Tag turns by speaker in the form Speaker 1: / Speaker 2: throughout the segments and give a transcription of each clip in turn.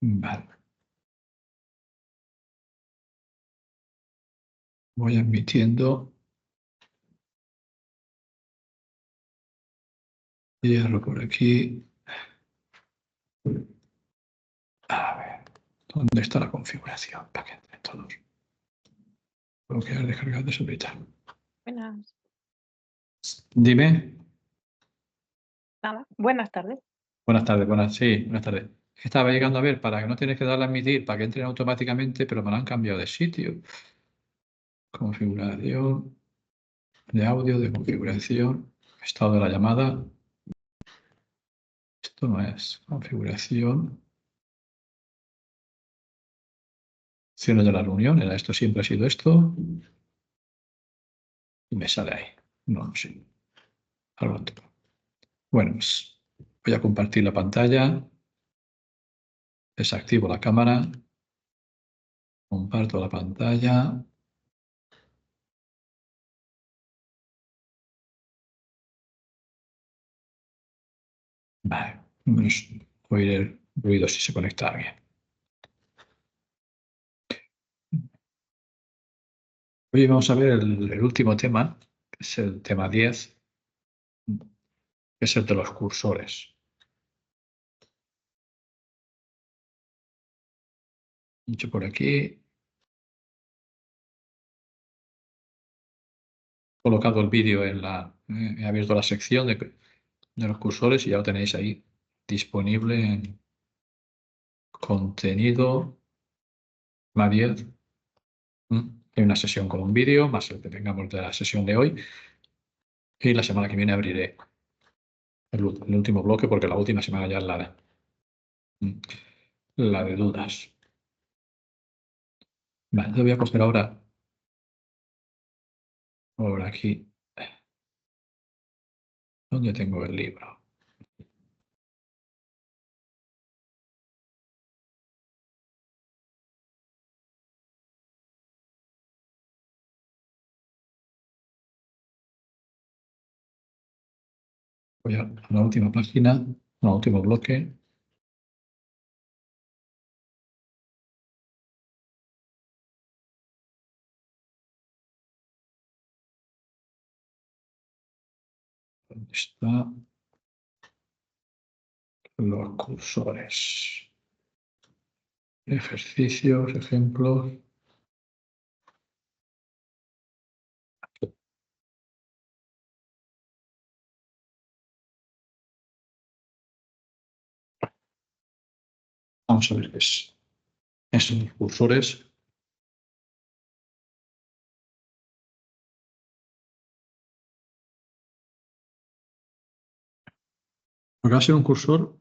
Speaker 1: Vale. Voy admitiendo. Cierro por aquí. A ver, ¿dónde está la configuración? Para que entren todos. Bloquear, descargar, deshabilitar.
Speaker 2: Buenas.
Speaker 1: Dime.
Speaker 2: Nada. Buenas tardes.
Speaker 1: Buenas tardes, buenas tardes. Estaba llegando a ver para que no tienes que darle a admitir, para que entren automáticamente, pero me lo han cambiado de sitio. Configuración de audio, de configuración, estado de la llamada. Esto no es configuración. Opciones de la reunión, era esto, siempre ha sido esto. Y me sale ahí. No sé. Algo otro. Bueno, pues voy a compartir la pantalla. Desactivo la cámara. Comparto la pantalla. Vale. Oír el ruido si se conecta alguien. Hoy vamos a ver el último tema, que es el tema 10, que es el de los cursores. He por aquí. He colocado el vídeo en la... he abierto la sección de los cursores y ya lo tenéis ahí disponible en contenido, tema 10. Hay una sesión con un vídeo, más el que tengamos de la sesión de hoy. Y la semana que viene abriré el último bloque porque la última semana ya es la de dudas. Vale, lo voy a coger ahora por aquí. ¿Dónde tengo el libro? Voy a la última página, al último bloque. ¿Dónde está? Los cursores. Ejercicios, ejemplos. Vamos a ver qué es. Estos son los cursores. Lo que va a ser un cursor,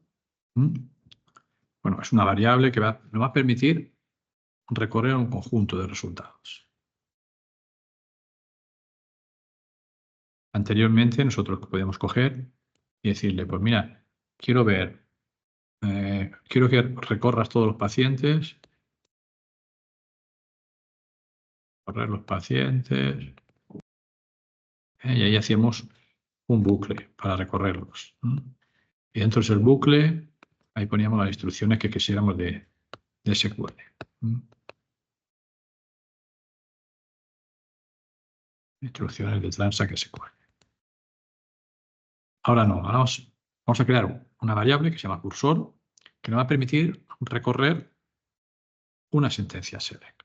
Speaker 1: bueno, es una variable que nos va a permitir recorrer un conjunto de resultados. Anteriormente nosotros podíamos coger y decirle, pues mira, quiero ver, quiero que recorras todos los pacientes, recorrer los pacientes, y ahí hacíamos un bucle para recorrerlos. Y dentro de ese bucle, ahí poníamos las instrucciones que quisiéramos de SQL. Instrucciones de Transact SQL. Ahora no, ahora vamos a crear una variable que se llama cursor, que nos va a permitir recorrer una sentencia select,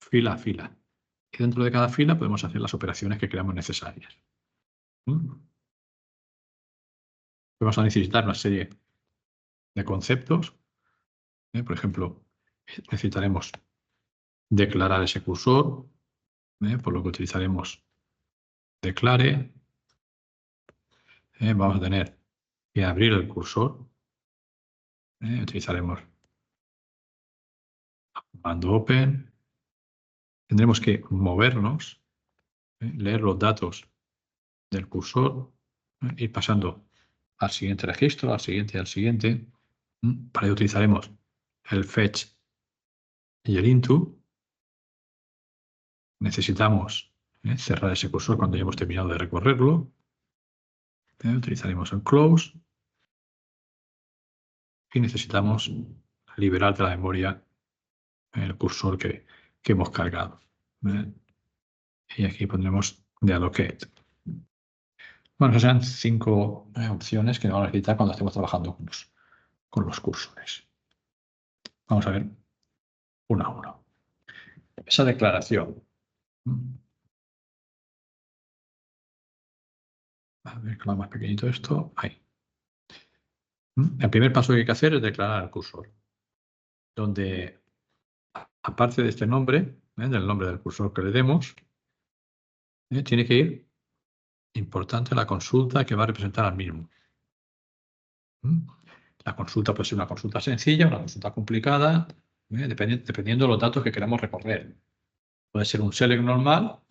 Speaker 1: fila a fila. Y dentro de cada fila podemos hacer las operaciones que creamos necesarias. Vamos a necesitar una serie de conceptos. Por ejemplo, necesitaremos declarar ese cursor, por lo que utilizaremos declare. Vamos a tener que abrir el cursor. Utilizaremos command open. Tendremos que movernos, leer los datos del cursor, ir pasando al siguiente registro, al siguiente y al siguiente. Para ello utilizaremos el fetch y el into. Necesitamos cerrar ese cursor cuando hayamos terminado de recorrerlo. Utilizaremos el close y necesitamos liberar de la memoria el cursor que hemos cargado. Y aquí pondremos de allocate. Bueno, esas serán 5 opciones que vamos a necesitar cuando estemos trabajando con los cursores. Vamos a ver uno a uno. Esa declaración. A ver, que lo más pequeñito esto. Ahí. El primer paso que hay que hacer es declarar el cursor. Donde, aparte de este nombre, del nombre del cursor que le demos, tiene que ir, importante, la consulta que va a representar al mismo. La consulta puede ser una consulta sencilla, una consulta complicada, dependiendo de los datos que queramos recorrer. Puede ser un select normal,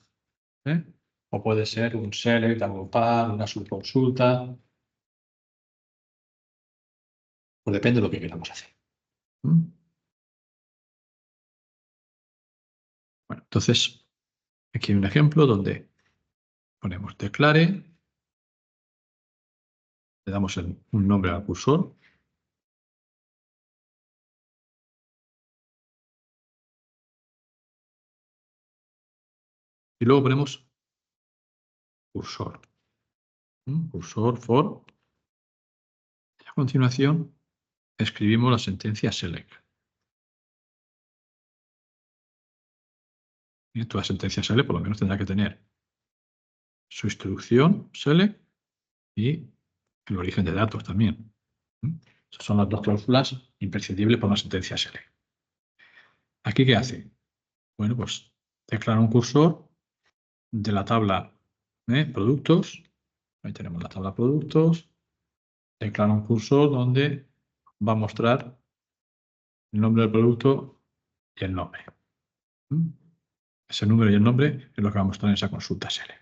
Speaker 1: o puede ser un select, agrupar, una subconsulta. Pues depende de lo que queramos hacer. Bueno, entonces, aquí hay un ejemplo donde ponemos declare, le damos un nombre al cursor. Y luego ponemos cursor. Cursor for. Y a continuación escribimos la sentencia select. Y toda sentencia select por lo menos tendrá que tener su instrucción select y el origen de datos también. Esas son las dos cláusulas imprescindibles para una sentencia select. ¿Aquí qué hace? Bueno, pues declara un cursor de la tabla productos. Ahí tenemos la tabla productos. Declara un cursor donde va a mostrar el nombre del producto y el nombre. Ese número y el nombre es lo que va a mostrar en esa consulta select,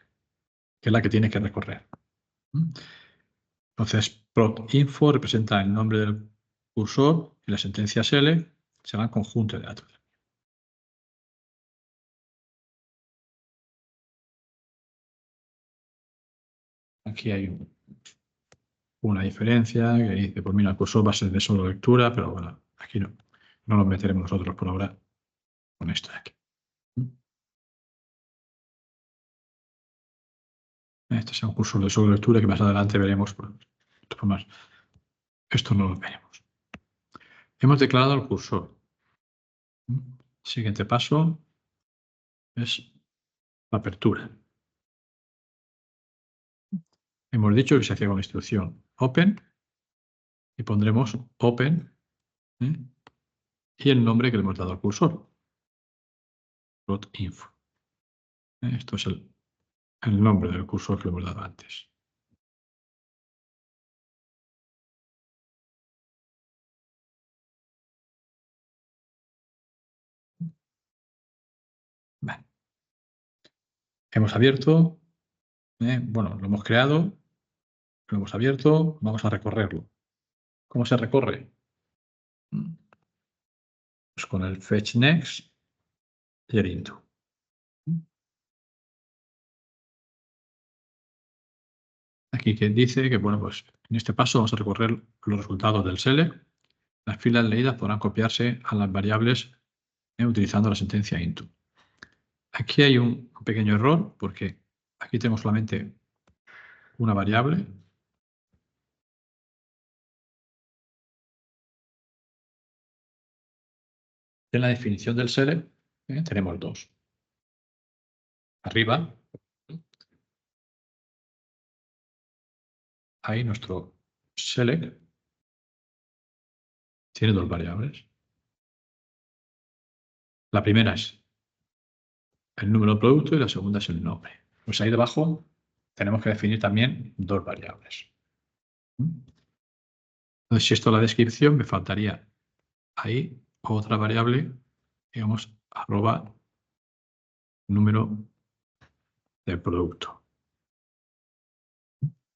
Speaker 1: que es la que tiene que recorrer. Entonces, prod.info representa el nombre del cursor y la sentencia select será el conjunto de datos. Aquí hay una diferencia que dice, pues mira, el cursor va a ser de solo lectura, pero bueno, aquí no lo meteremos nosotros por ahora con esto de aquí. Este es un cursor de solo lectura que más adelante veremos. Esto no lo veremos. Hemos declarado el cursor. Siguiente paso es la apertura. Hemos dicho que se hacía con la instrucción open y pondremos open y el nombre que le hemos dado al cursor. .info. Esto es el nombre del cursor que le hemos dado antes. Vale. Hemos abierto, bueno, lo hemos creado, lo hemos abierto, vamos a recorrerlo. ¿Cómo se recorre? Pues con el fetch next y el into. Aquí que dice que, bueno, pues en este paso vamos a recorrer los resultados del select. Las filas leídas podrán copiarse a las variables utilizando la sentencia into. Aquí hay un pequeño error porque aquí tenemos solamente una variable. En la definición del select tenemos dos. Arriba, ahí nuestro select tiene dos variables. La primera es el número de producto y la segunda es el nombre. Pues ahí debajo tenemos que definir también dos variables. Entonces, si esto es la descripción, me faltaría ahí otra variable, digamos, arroba número del producto.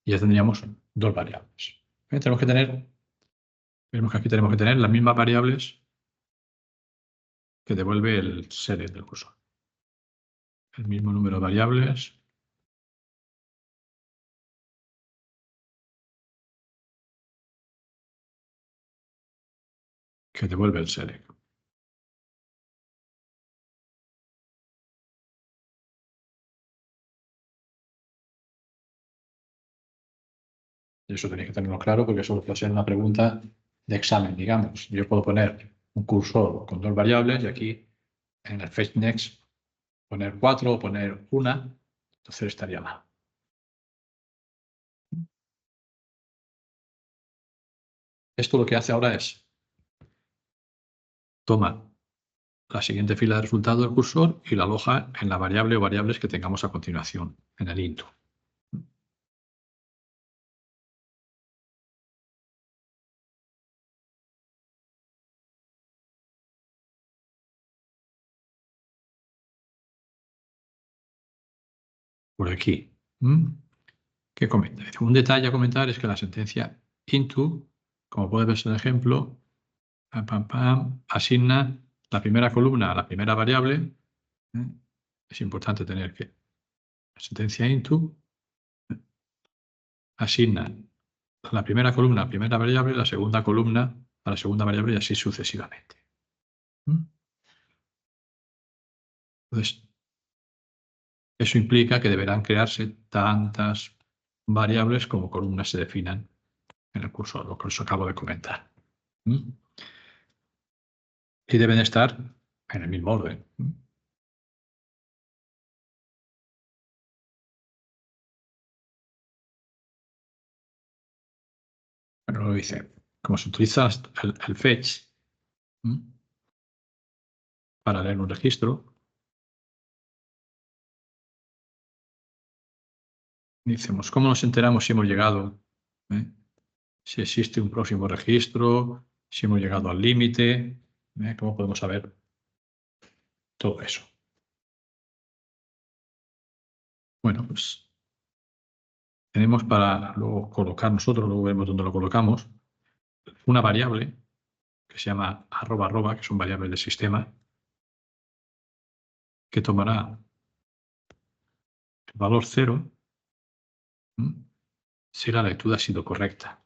Speaker 1: Y ya tendríamos dos variables. Tenemos que tener, vemos que aquí tenemos que tener las mismas variables que devuelve el select del cursor. El mismo número de variables que devuelve el select. Y eso tenéis que tenerlo claro porque eso puede ser una pregunta de examen, digamos. Yo puedo poner un cursor con dos variables y aquí en el fetchNext poner 4 o poner una, entonces estaría mal. Esto lo que hace ahora es toma la siguiente fila de resultados del cursor y la aloja en la variable o variables que tengamos a continuación, en el into. Por aquí. ¿Qué comenta? Un detalle a comentar es que la sentencia into, como puede verse en el ejemplo, asigna la primera columna a la primera variable. Es importante tener que la sentencia into asigna la primera columna a la primera variable, la segunda columna a la segunda variable y así sucesivamente. Entonces, eso implica que deberán crearse tantas variables como columnas se definan en el cursor, lo que os acabo de comentar. Y deben estar en el mismo orden. Bueno, lo dice. Como se utiliza el fetch para leer un registro, decimos, ¿cómo nos enteramos si hemos llegado? Si existe un próximo registro, si hemos llegado al límite, ¿cómo podemos saber todo eso? Bueno, pues tenemos para luego colocar nosotros, luego vemos dónde lo colocamos, una variable que se llama @, que son variables del sistema, que tomará el valor 0 si la lectura ha sido correcta.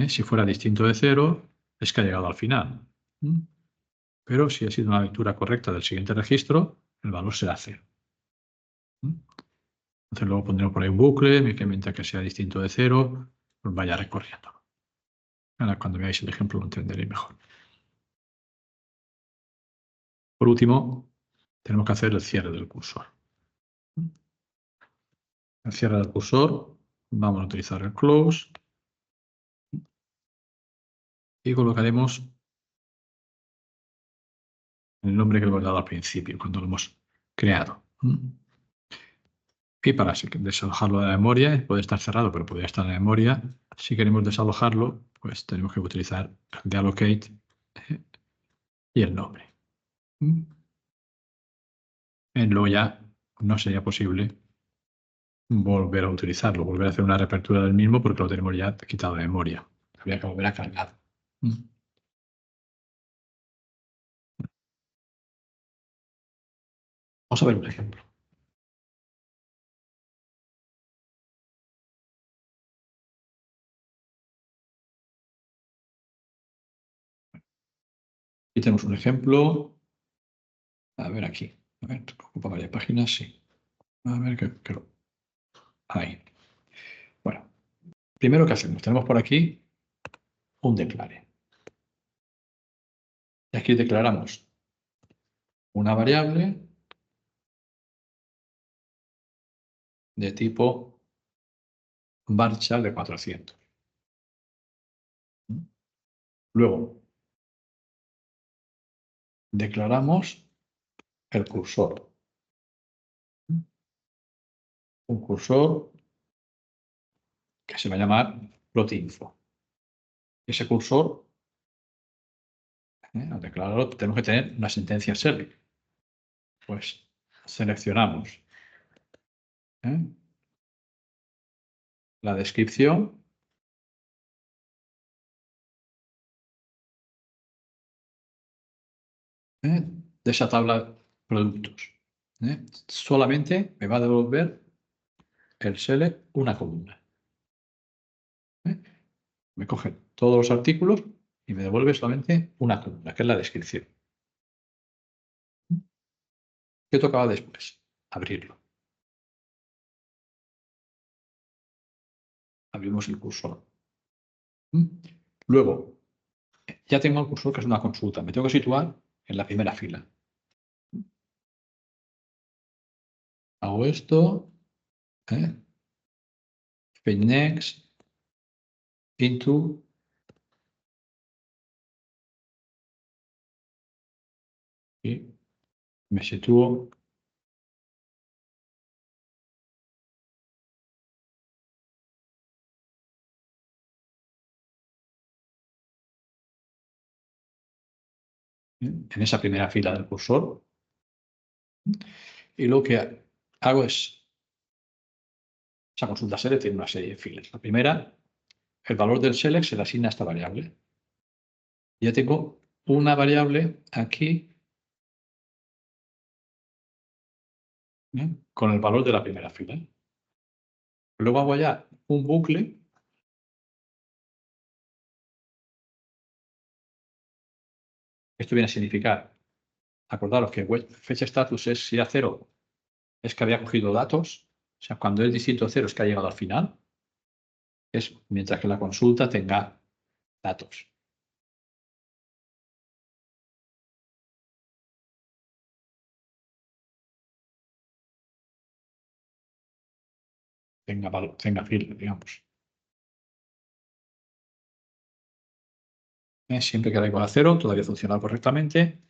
Speaker 1: Si fuera distinto de 0, es que ha llegado al final. Pero si ha sido una lectura correcta del siguiente registro, el valor será 0. Entonces luego pondremos por ahí un bucle, que mientras que sea distinto de 0, pues vaya recorriendo. Ahora cuando veáis el ejemplo lo entenderéis mejor. Por último, tenemos que hacer el cierre del cursor. El cierre del cursor, vamos a utilizar el close y colocaremos el nombre que le hemos dado al principio, cuando lo hemos creado. Y para desalojarlo de la memoria, puede estar cerrado, pero podría estar en la memoria. Si queremos desalojarlo, pues tenemos que utilizar el de allocate y el nombre. Luego ya no sería posible volver a utilizarlo, volver a hacer una reapertura del mismo porque lo tenemos ya quitado de memoria. Habría que volver a cargar. Vamos a ver un ejemplo. Aquí tenemos un ejemplo. A ver aquí. A ver, ocupa varias páginas, sí. A ver qué. Ahí. Bueno, primero que hacemos, tenemos por aquí un declare. Y aquí declaramos una variable de tipo varchar de 400. Luego, declaramos el cursor. Un cursor que se va a llamar plotinfo. Ese cursor, al declararlo, tenemos que tener una sentencia select. Pues seleccionamos la descripción de esa tabla productos. Solamente me va a devolver el select una columna. Me coge todos los artículos y me devuelve solamente una columna, que es la descripción. ¿Qué tocaba después? Abrirlo. Abrimos el cursor. Luego, ya tengo el cursor que es una consulta. Me tengo que situar en la primera fila. Hago esto. Page next. Into. Y me sitúo en esa primera fila del cursor. Y lo que hago es, esa consulta select tiene una serie de filas. La primera, el valor del select se le asigna a esta variable. Ya tengo una variable aquí con el valor de la primera fila. Luego hago ya un bucle. Esto viene a significar, acordaros que fecha status es si a 0 es que había cogido datos, o sea, cuando es distinto a 0 es que ha llegado al final, es mientras que la consulta tenga datos. Tenga fila, digamos. Siempre que era igual a 0, todavía funciona correctamente.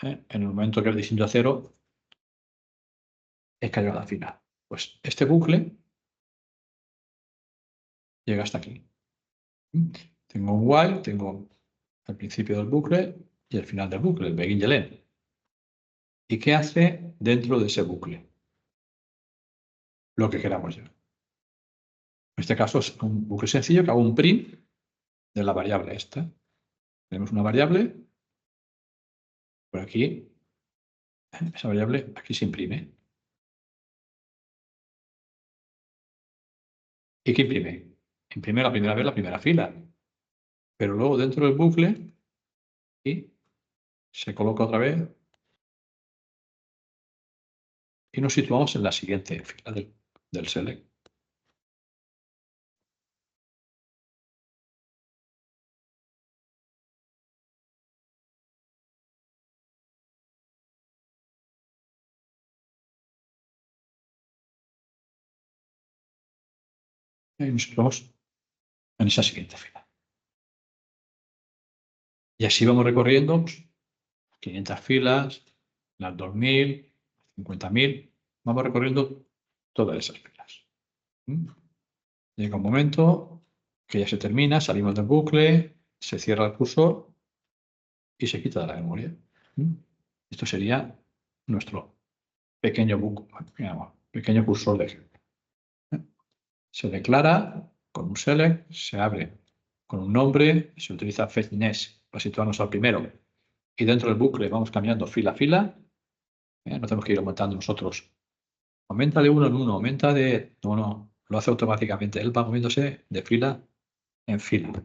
Speaker 1: En el momento que es distinto a 0, es que ha llegado al final. Pues este bucle llega hasta aquí. Tengo un while, tengo el principio del bucle y el final del bucle, el begin y el end. ¿Y qué hace dentro de ese bucle? Lo que queramos ya. En este caso es un bucle sencillo que hago un print de la variable esta. Tenemos una variable, por aquí, esa variable aquí se imprime. ¿Y qué imprime? Imprime la primera vez la primera fila. Pero luego dentro del bucle, y se coloca otra vez y nos situamos en la siguiente fila del select. Y nos situamos en esa siguiente fila. Y así vamos recorriendo 500 filas, las 2000, 50.000. Vamos recorriendo todas esas filas. Llega un momento que ya se termina, salimos del bucle, se cierra el cursor y se quita de la memoria. Esto sería nuestro pequeño bucle, digamos, pequeño cursor de ejemplo. Se declara con un select, se abre con un nombre, se utiliza fetchNext para situarnos al primero y dentro del bucle vamos cambiando fila a fila. No tenemos que ir aumentando nosotros. Aumenta de uno en uno, aumenta de... No, lo hace automáticamente. Él va moviéndose de fila en fila.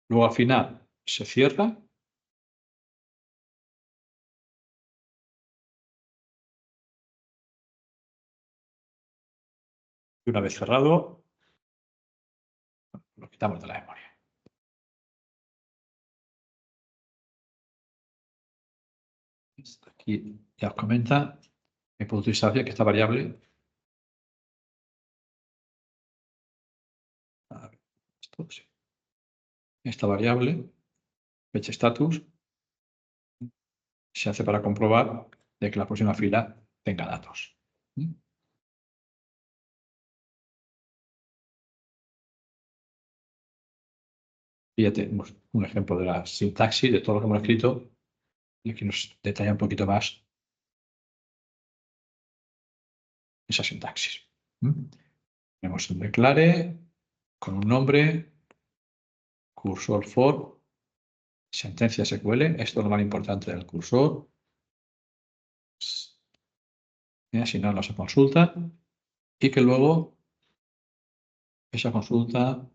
Speaker 1: Luego al final se cierra. Y una vez cerrado, lo quitamos de la memoria. Aquí ya os comenta que puedo utilizar que esta variable, esta variable, fetchStatus, se hace para comprobar de que la próxima fila tenga datos. Y ya tenemos un ejemplo de la sintaxis de todo lo que hemos escrito y aquí nos detalla un poquito más esa sintaxis. Tenemos el declare con un nombre, cursor for, sentencia SQL, esto es lo más importante del cursor. Asignarlo a esa consulta y que luego esa consulta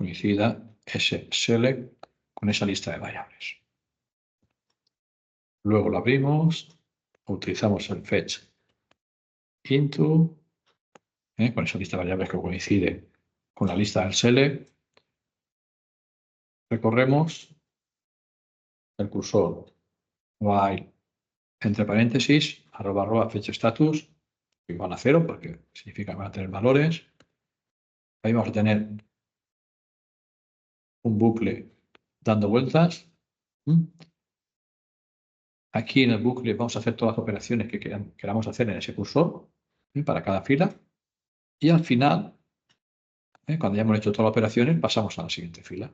Speaker 1: coincida ese select con esa lista de variables. Luego lo abrimos, utilizamos el fetch into, con esa lista de variables que coincide con la lista del select. Recorremos el cursor while entre paréntesis @fetch status igual a 0 porque significa que van a tener valores. Ahí vamos a tener un bucle dando vueltas. Aquí en el bucle vamos a hacer todas las operaciones que queramos hacer en ese cursor para cada fila. Y al final, cuando ya hemos hecho todas las operaciones, pasamos a la siguiente fila.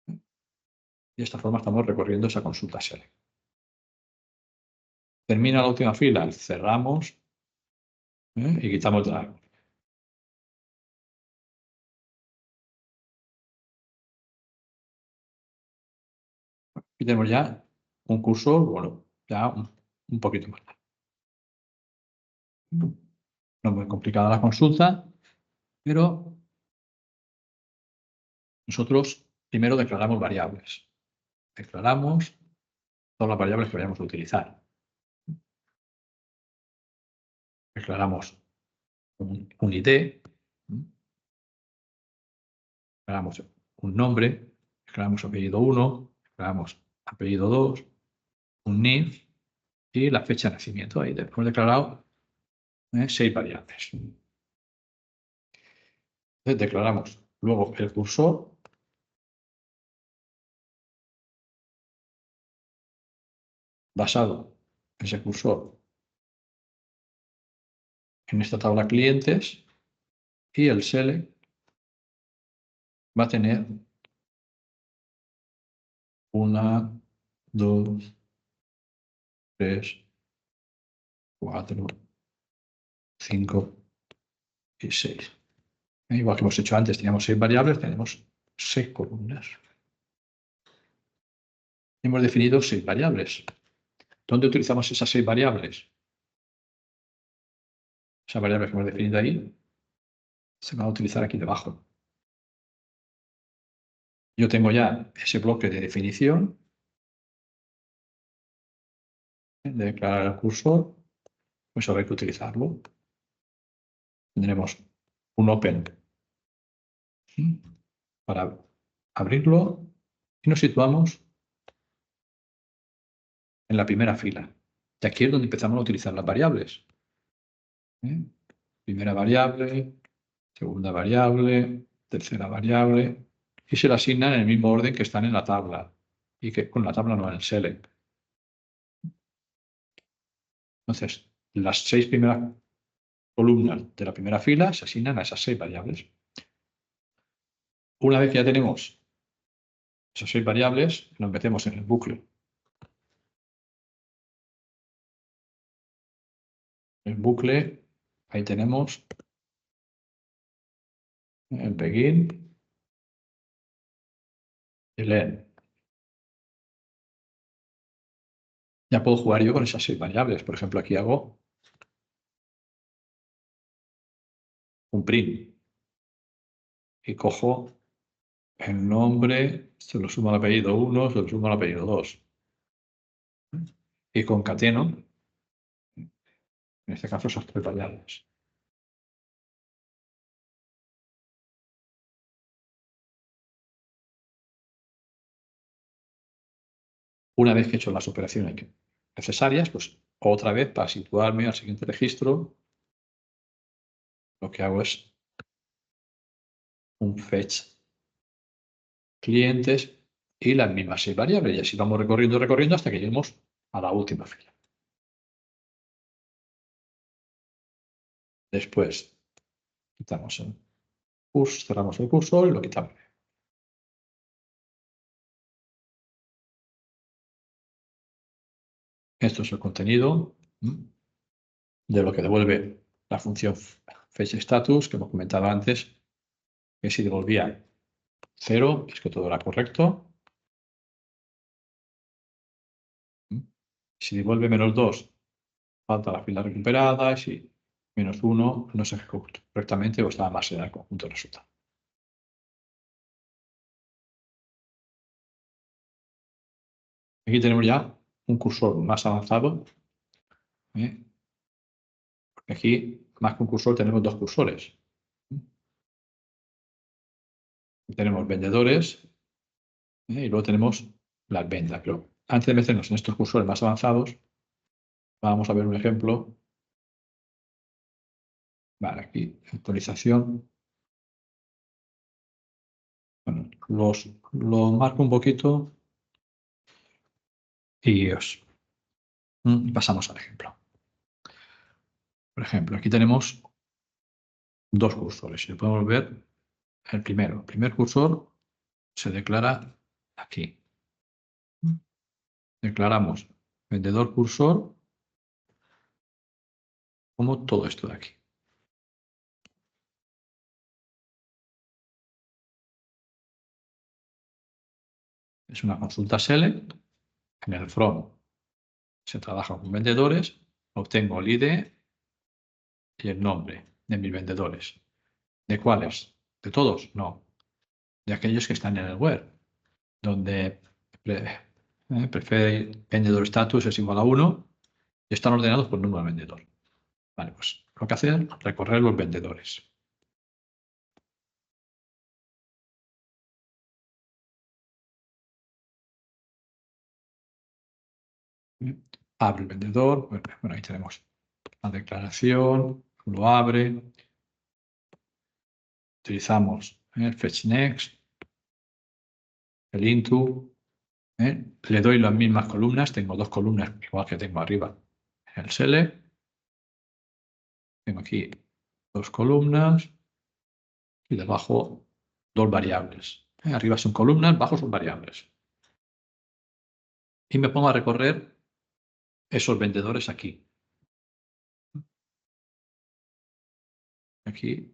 Speaker 1: Y de esta forma estamos recorriendo esa consulta select. Termina la última fila, cerramos y quitamos el drag. Y tenemos ya un cursor, bueno, ya un poquito más. No es muy complicada la consulta, pero nosotros primero declaramos variables. Declaramos todas las variables que vayamos a utilizar. Declaramos un ID, declaramos un nombre, declaramos apellido 1, declaramos apellido 2, un NIF y la fecha de nacimiento. Ahí hemos declarado 6 variables. Entonces declaramos luego el cursor basado en ese cursor en esta tabla clientes y el select va a tener 1, 2, 3, 4, 5 y 6. Igual que hemos hecho antes, teníamos 6 variables, tenemos 6 columnas. Hemos definido 6 variables. ¿Dónde utilizamos esas 6 variables? Esas variables que hemos definido ahí se van a utilizar aquí debajo. Yo tengo ya ese bloque de definición de declarar el cursor, pues habrá que utilizarlo. Tendremos un open para abrirlo y nos situamos en la primera fila. Y aquí es donde empezamos a utilizar las variables. Primera variable, segunda variable, tercera variable, y se le asignan en el mismo orden que están en la tabla, y que con la tabla no en el select. Entonces, las 6 primeras columnas de la primera fila se asignan a esas 6 variables. Una vez que ya tenemos esas 6 variables, nos metemos en el bucle. El bucle, ahí tenemos el begin, el end. Ya puedo jugar yo con esas 6 variables. Por ejemplo, aquí hago un print y cojo el nombre, se lo sumo al apellido 1, se lo sumo al apellido 2. Y concateno, en este caso, esas 3 variables. Una vez que he hecho las operaciones necesarias, pues otra vez para situarme al siguiente registro, lo que hago es un fetch clientes y las mismas 6 variables. Y así vamos recorriendo hasta que lleguemos a la última fila. Después quitamos el cursor, cerramos el cursor y lo quitamos. Esto es el contenido de lo que devuelve la función fetchStatus que hemos comentado antes, que si devolvía 0 es que todo era correcto. Si devuelve -2, falta la fila recuperada. Y si -1 no se ejecutó correctamente o estaba más en el conjunto de resultados. Aquí tenemos ya un cursor más avanzado. Aquí, más que un cursor, tenemos dos cursores. Tenemos vendedores y luego tenemos las ventas. Pero antes de meternos en estos cursores más avanzados, vamos a ver un ejemplo. Vale, aquí, actualización. Bueno, los marco un poquito y pasamos al ejemplo. Por ejemplo, aquí tenemos dos cursores. Y podemos ver el primero. El primer cursor se declara aquí. Declaramos vendedor cursor como todo esto de aquí. Es una consulta select. En el from se trabaja con vendedores. Obtengo el ID y el nombre de mis vendedores. ¿De cuáles? ¿De todos? No. De aquellos que están en el web, donde prefiere vendedor status es igual a 1 y están ordenados por número de vendedor. Vale, pues lo que hace es recorrer los vendedores. Abre el vendedor. Bueno, ahí tenemos la declaración. Lo abre. Utilizamos el fetch next, el into. Le doy las mismas columnas. Tengo dos columnas igual que tengo arriba en el select. Tengo aquí dos columnas y debajo dos variables. Arriba son columnas, abajo son variables. Y me pongo a recorrer esos vendedores aquí. Aquí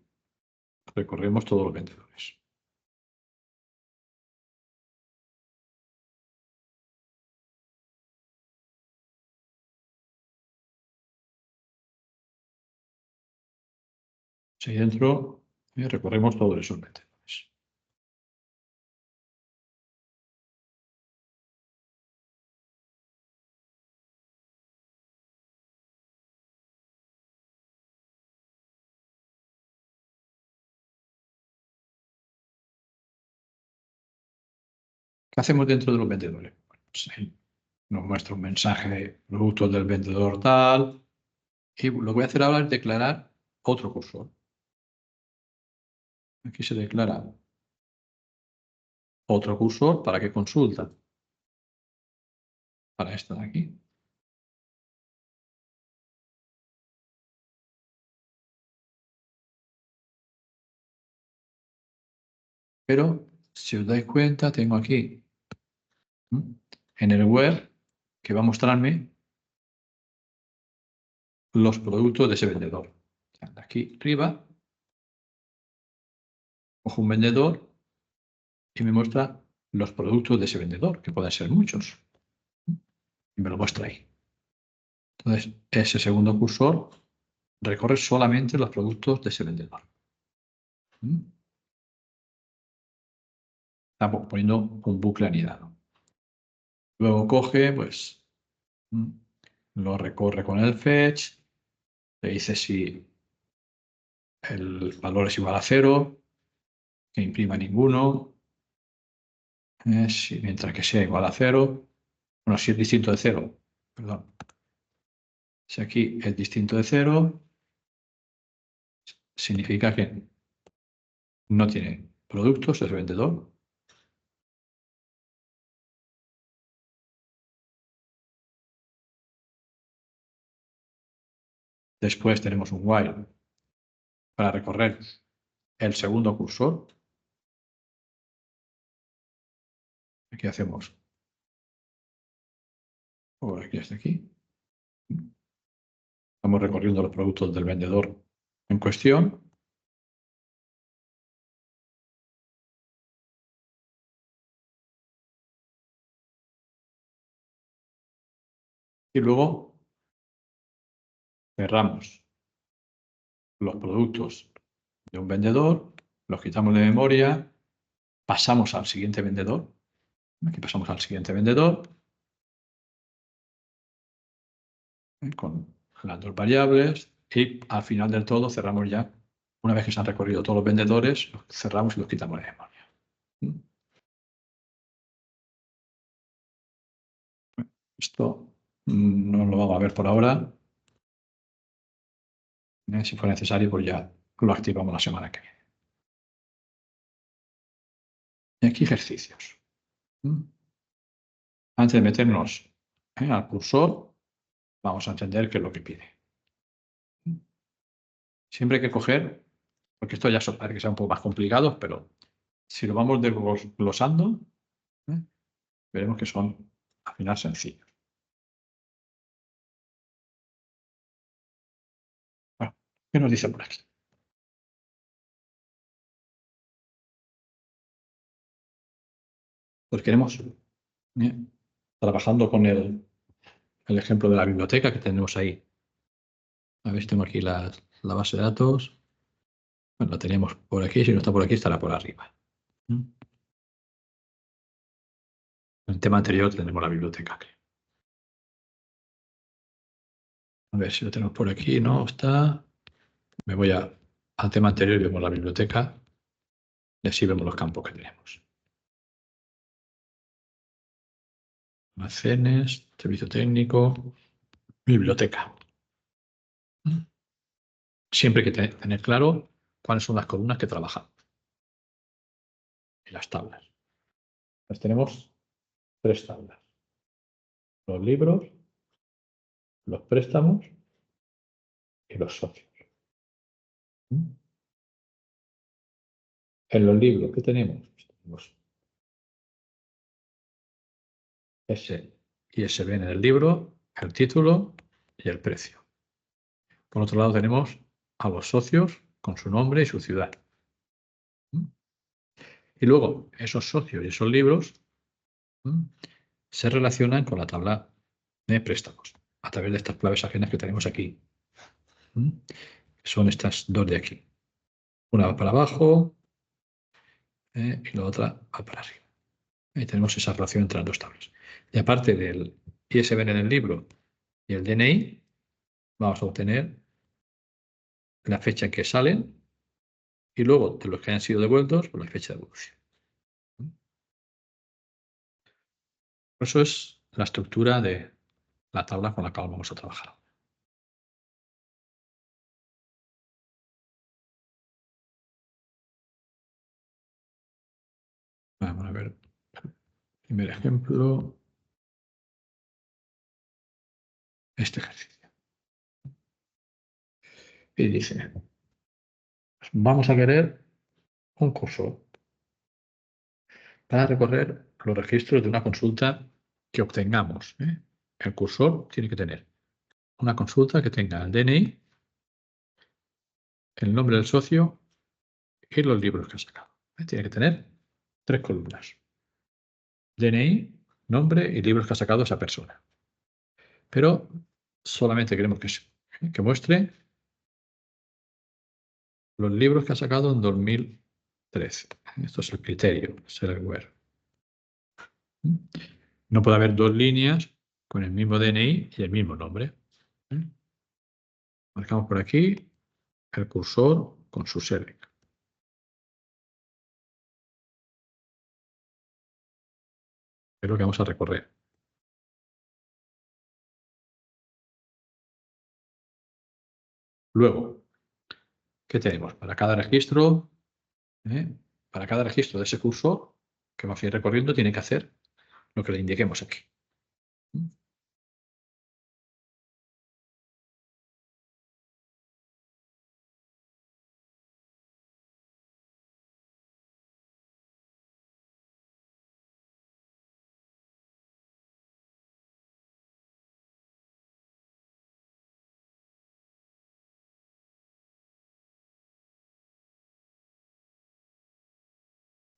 Speaker 1: recorremos todos los vendedores. Ahí dentro recorremos todos esos vendedores. ¿Qué hacemos dentro de los vendedores? Pues ahí nos muestra un mensaje de productos del vendedor tal. Y lo que voy a hacer ahora es declarar otro cursor. Aquí se declara otro cursor. ¿Para qué consulta? Para esta de aquí. Pero si os dais cuenta, tengo aquí en el web que va a mostrarme los productos de ese vendedor. Aquí arriba cojo un vendedor y me muestra los productos de ese vendedor, que pueden ser muchos. Y me lo muestra ahí. Entonces, ese segundo cursor recorre solamente los productos de ese vendedor. Estamos poniendo un bucle anidado. Luego coge, pues, lo recorre con el fetch, le dice si el valor es igual a 0, que imprima ninguno, mientras que sea igual a 0. Bueno, si es distinto de 0, perdón. Si aquí es distinto de 0, significa que no tiene productos, es vendedor. Después tenemos un while para recorrer el segundo cursor. Aquí hacemos, aquí hasta aquí. Estamos recorriendo los productos del vendedor en cuestión. Y luego cerramos los productos de un vendedor, los quitamos de memoria, pasamos al siguiente vendedor. Aquí pasamos al siguiente vendedor con las dos variables y al final del todo cerramos ya, una vez que se han recorrido todos los vendedores, los cerramos y los quitamos de memoria. Esto no lo vamos a ver por ahora. Si fuera necesario, pues ya lo activamos la semana que viene. Y aquí ejercicios. Antes de meternos al cursor, vamos a entender qué es lo que pide. Siempre hay que coger, porque esto ya parece que sea un poco más complicado, pero si lo vamos desglosando, veremos que son al final sencillos. Bueno, ¿qué nos dice por aquí? Pues queremos, trabajando con el ejemplo de la biblioteca que tenemos ahí. A ver si tengo aquí la base de datos. Bueno, la teníamos por aquí, si no está por aquí estará por arriba. En el tema anterior tenemos la biblioteca. A ver si lo tenemos por aquí, no está. Me voy al tema anterior y vemos la biblioteca y así vemos los campos que tenemos. Almacenes, servicio técnico, biblioteca. Siempre hay que tener claro cuáles son las columnas que trabajamos y las tablas. Pues tenemos 3 tablas. Los libros, los préstamos y los socios. En los libros, ¿qué tenemos? Pues tenemos ese ISBN del libro, el título y el precio. Por otro lado tenemos a los socios con su nombre y su ciudad. Y luego esos socios y esos libros se relacionan con la tabla de préstamos a través de estas claves ajenas que tenemos aquí. Son estas dos de aquí. Una va para abajo y la otra va para arriba. Y tenemos esa relación entre las dos tablas. Y aparte del ISBN en el libro y el DNI, vamos a obtener la fecha en que salen y luego de los que hayan sido devueltos, pues la fecha de devolución. Eso es la estructura de la tabla con la que vamos a trabajar. Vamos a ver el primer ejemplo. Este ejercicio. Y dice, vamos a querer un cursor para recorrer los registros de una consulta que obtengamos. El cursor tiene que tener una consulta que tenga el DNI, el nombre del socio y los libros que ha sacado. Tiene que tener 3 columnas. DNI, nombre y libros que ha sacado esa persona. Pero solamente queremos que muestre los libros que ha sacado en 2013. Esto es el criterio, Select-Where. No puede haber 2 líneas con el mismo DNI y el mismo nombre. Marcamos por aquí el cursor con su select. Es lo que vamos a recorrer. Luego, ¿qué tenemos? Para cada registro, de ese cursor que vamos a ir recorriendo, tiene que hacer lo que le indiquemos aquí.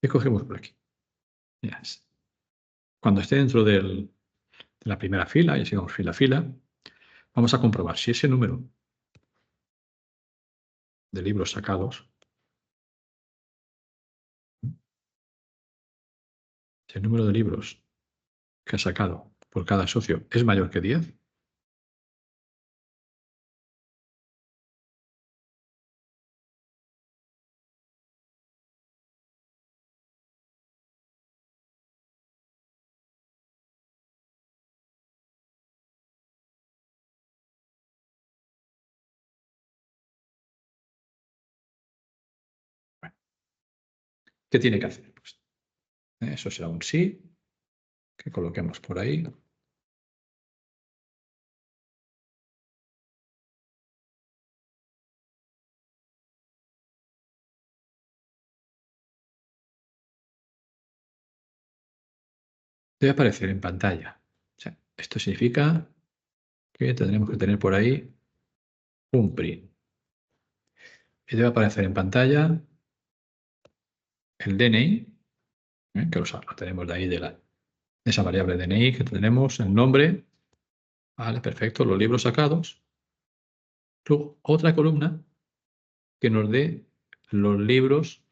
Speaker 1: ¿Qué cogemos por aquí? Yes. Cuando esté dentro de la primera fila, y sigamos fila a fila, vamos a comprobar si ese número de libros sacados, si el número de libros que ha sacado por cada socio es mayor que 10, ¿Qué tiene que hacer? Pues, eso será un sí, que coloquemos por ahí. Debe aparecer en pantalla. O sea, esto significa que tendremos que tener por ahí un print. Y debe aparecer en pantalla el DNI, que lo tenemos de ahí de esa variable DNI que tenemos, el nombre, vale, perfecto, los libros sacados. Luego, otra columna que nos dé los libros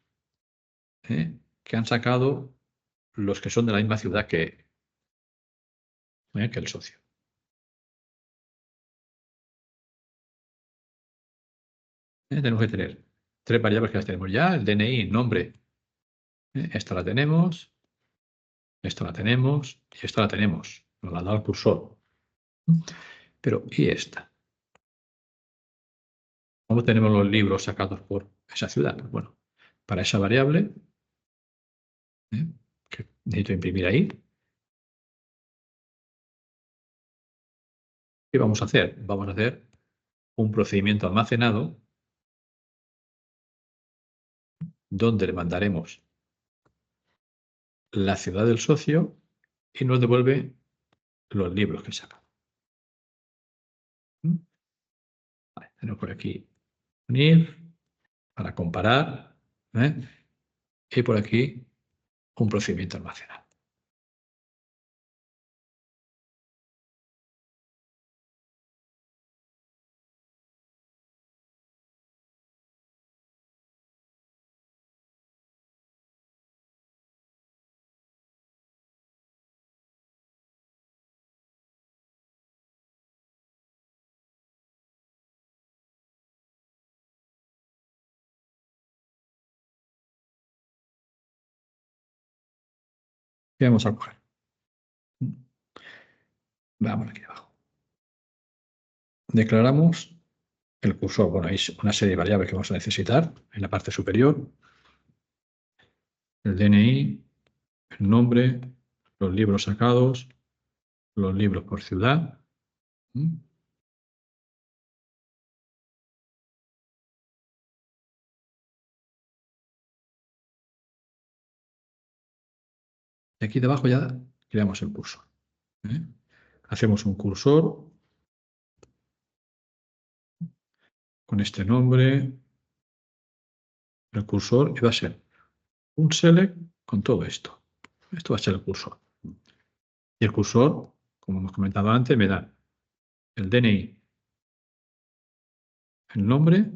Speaker 1: que han sacado los que son de la misma ciudad que el socio. Tenemos que tener tres variables que las tenemos ya, el DNI, nombre, esta la tenemos, esta la tenemos y esta la tenemos, nos la da el cursor. Pero, ¿y esta? ¿Cómo tenemos los libros sacados por esa ciudad? Pues bueno, para esa variable, que necesito imprimir ahí, ¿qué vamos a hacer? Vamos a hacer un procedimiento almacenado donde le mandaremos la ciudad del socio y nos devuelve los libros que saca. Vale, tenemos por aquí unir para comparar y por aquí un procedimiento almacenado. Y vamos a coger. Vamos aquí abajo. Declaramos el cursor. Bueno, hay una serie de variables que vamos a necesitar en la parte superior. El DNI, el nombre, los libros sacados, los libros por ciudad. Y aquí debajo ya creamos el cursor. Hacemos un cursor con este nombre, el cursor, y va a ser un select con todo esto. Esto va a ser el cursor. Y el cursor, como hemos comentado antes, me da el DNI, el nombre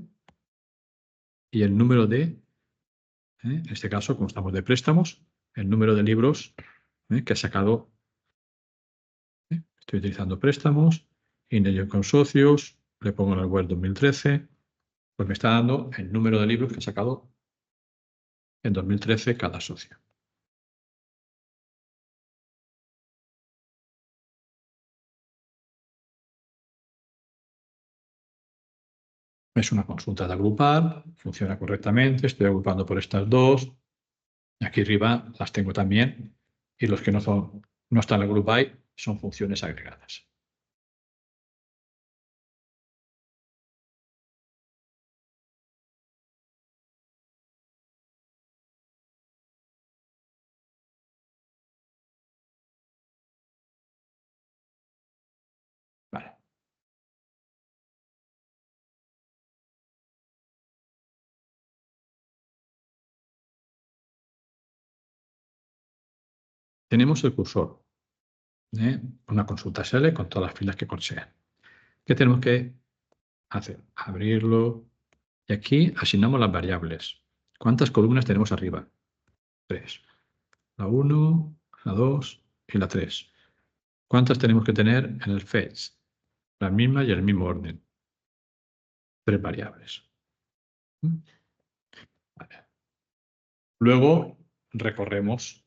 Speaker 1: y el número de, en este caso, como estamos de préstamos, el número de libros que ha sacado. Estoy utilizando préstamos, INEO con socios, le pongo en el Word 2013, pues me está dando el número de libros que ha sacado en 2013 cada socio. Es una consulta de agrupar, funciona correctamente, estoy agrupando por estas dos. Aquí arriba las tengo también y los que no están en el group by son funciones agregadas. Vale. Tenemos el cursor, una consulta SL con todas las filas que consean. ¿Qué tenemos que hacer? Abrirlo y aquí asignamos las variables. ¿Cuántas columnas tenemos arriba? 3. La 1, la 2 y la 3. ¿Cuántas tenemos que tener en el fetch? La misma y el mismo orden. 3 variables. Vale. Luego recorremos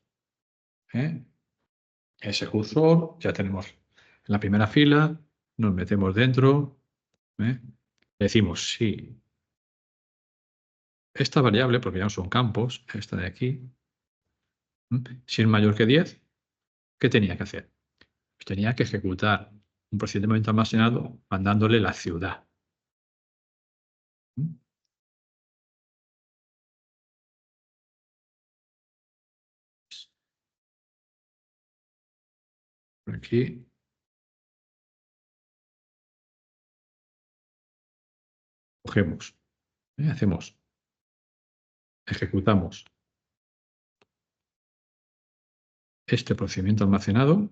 Speaker 1: ese cursor. Ya tenemos la primera fila. Nos metemos dentro. Decimos sí esta variable, porque ya no son campos, esta de aquí, si es mayor que 10, ¿qué tenía que hacer? Pues tenía que ejecutar un procedimiento almacenado mandándole la ciudad. Por aquí. Cogemos, ejecutamos este procedimiento almacenado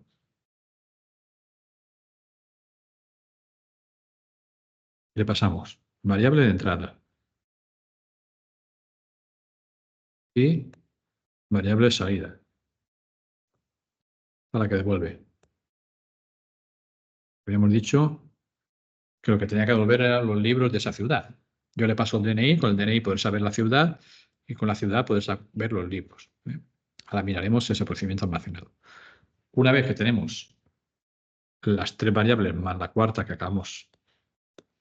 Speaker 1: y le pasamos variable de entrada y variable de salida para que devuelve. Habíamos dicho que lo que tenía que devolver eran los libros de esa ciudad. Yo le paso el DNI, con el DNI poder saber la ciudad y con la ciudad poder ver los libros. Ahora miraremos ese procedimiento almacenado. Una vez que tenemos las tres variables más la cuarta que acabamos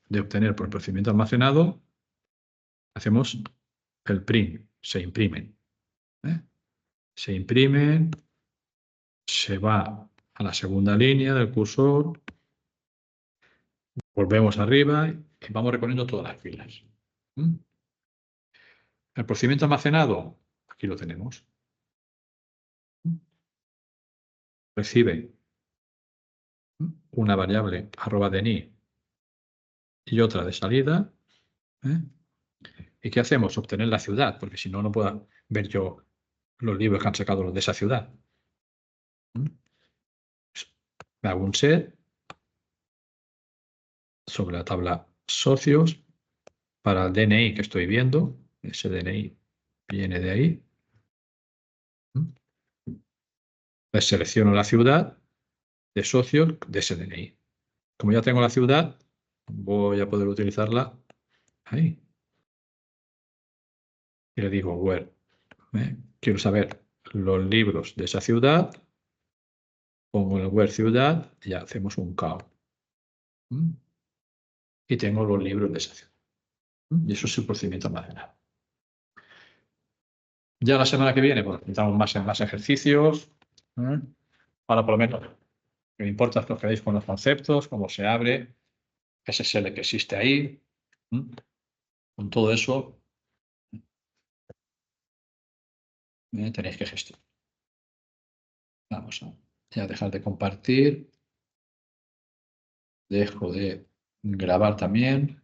Speaker 1: de obtener por el procedimiento almacenado, hacemos el print, se imprimen. Se imprimen, se va a la segunda línea del cursor, volvemos arriba y vamos recorriendo todas las filas. El procedimiento almacenado, aquí lo tenemos. Recibe una variable @dni y otra de salida. ¿Y qué hacemos? Obtener la ciudad, porque si no, no puedo ver yo los libros que han sacado los de esa ciudad. Me hago un set sobre la tabla socios para el DNI que estoy viendo. Ese DNI viene de ahí. Pues selecciono la ciudad de socios de ese DNI. Como ya tengo la ciudad, voy a poder utilizarla ahí. Y le digo where. Quiero saber los libros de esa ciudad. Pongo el where ciudad y ya hacemos un count. Y tengo los libros de esa ciudad. Y eso es el procedimiento almacenado. Ya la semana que viene, pues necesitamos más ejercicios. Ahora, por lo menos, lo que me importa es que os quedéis con los conceptos, cómo se abre, SSL que existe ahí. Con todo eso, tenéis que gestionar. Vamos a dejar de compartir. Dejo de grabar también.